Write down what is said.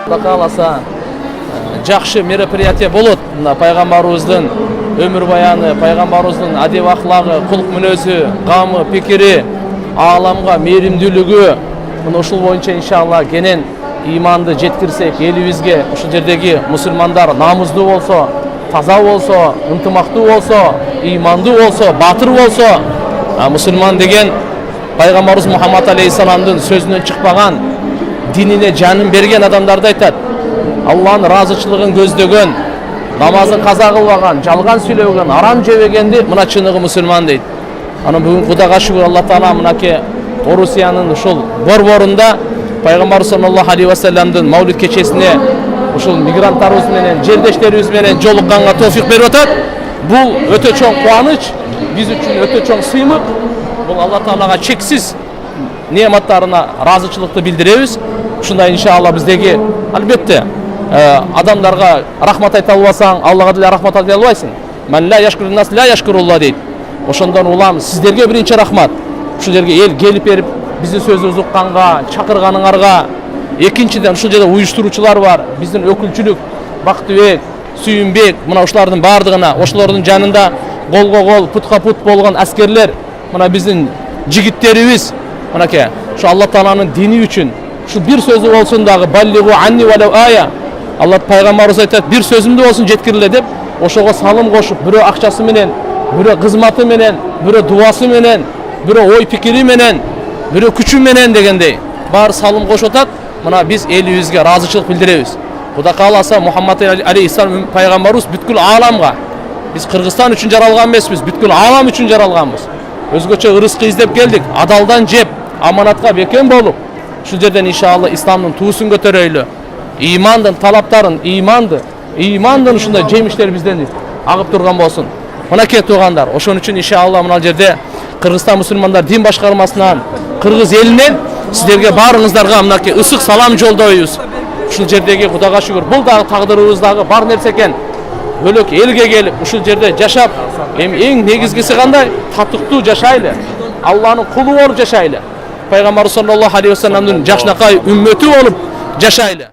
Құда қаласа жақсы мероприятие болот. Мына пайғамбарыбыздың өмір баяны, пайғамбарыбыздың адеп ақылағы, құлық мінезі, қамы, пікірі, аламға мейірімділігі, мына ушул боюнча иншалла кенен иманды жеткирсек, елибизге ушул жердеги мусулмандар намызды болсо, таза болсо, ынтымактуу болсо, иманды болсо, батыр болсо, мусулман деген пайгамбарыбыз Мухаммад алейхиссаламдын сөзүнөн чыкпаган, динине жанын берген адамдарды айтат. Алланын разычылыгын көздөгөн, намазын каза кылбаган, жалган сүйлөгөн, арам жебегенди мына чыныгы мусулман дейт. Анан бүгүн Кудайга шүгүр, Алла Таала мынакей Орусиянын ушул борборунда пайгамбар саллаллаху алейхи ва салламдын Маулид кечесине ушул мигранттарыбыз менен, жердештерибиз менен жолукканга тоофик берип атат. Бул өтө чоң кубаныч, биз үчүн өтө чоң сыймык. Бул Алла Таалага чексиз неаматтарына разычылыкты билдиребиз. Ушундай иншалла биздеги албетте адамдарга рахмат айта албасаң, Аллага деле рахмат айта албайсың. Ман ла яшкурун нас ла яшкурулла дейт. Ошондон улам сиздерге биринчи рахмат. Ушул жерге эл келип берип биздин сөзүбүздү укканга, чакырганыңарга. Экинчиден ушул жерде уюштуруучулар бар. Биздин өкүлчүлүк Бактыбек, Сүйүнбек, мына ушулардын бардыгына, ошолордун жанында колго кол, путка пут болгон аскерлер, мына биздин жигиттерибиз, мынакей ушу Алла Тааланын дини үчүн ушу бир сөзү болсун дагы баллигу анни валау ая. Алла пайгамбарыбыз айтат, бир сөзүмдү болсун жеткирле деп, ошого салым кошуп, бирөө акчасы менен, бирөө кызматы менен, бирөө дуасы менен, бирөө ой пикири менен, бирөө күчү менен дегендей баары салым кошуп атат. Мына биз элибизге ыраазычылык билдиребиз. Кудай кааласа Мухаммад алейхиссалам пайгамбарыбыз бүткүл ааламга, биз Кыргызстан үчүн жаралган эмеспиз, бүткүл аалам үчүн жаралганбыз. Өзгөчө ырыскы издеп келдик, адалдан жеп, аманатка бекем болуп, ушул жерден иншалла исламдын туусун көтөрөйлү. Имандын талаптарын, имандын ушундай жемиштер бизден агып турган болсун. Мынакей туугандар, ошон үчүн иншалла мына жерде Кыргызстан мусулмандар дин башкармасынан, кыргыз элинен сиздерге баарыңыздарга мынакей ысык салам жолдойбуз. Ушул жердеги Кудайга шүгүр, бул дагы тагдырыбыздагы бар нерсе экен. Бөлөк элге келип, ушул жерде жашап, эң негизгиси кандай? Татыктуу жашайлы. Алланын кулу болуп жашайлы. Пайгамбар саллаллаху алейхи ва салламдын жакшынакай үммөтү болуп жашайлы.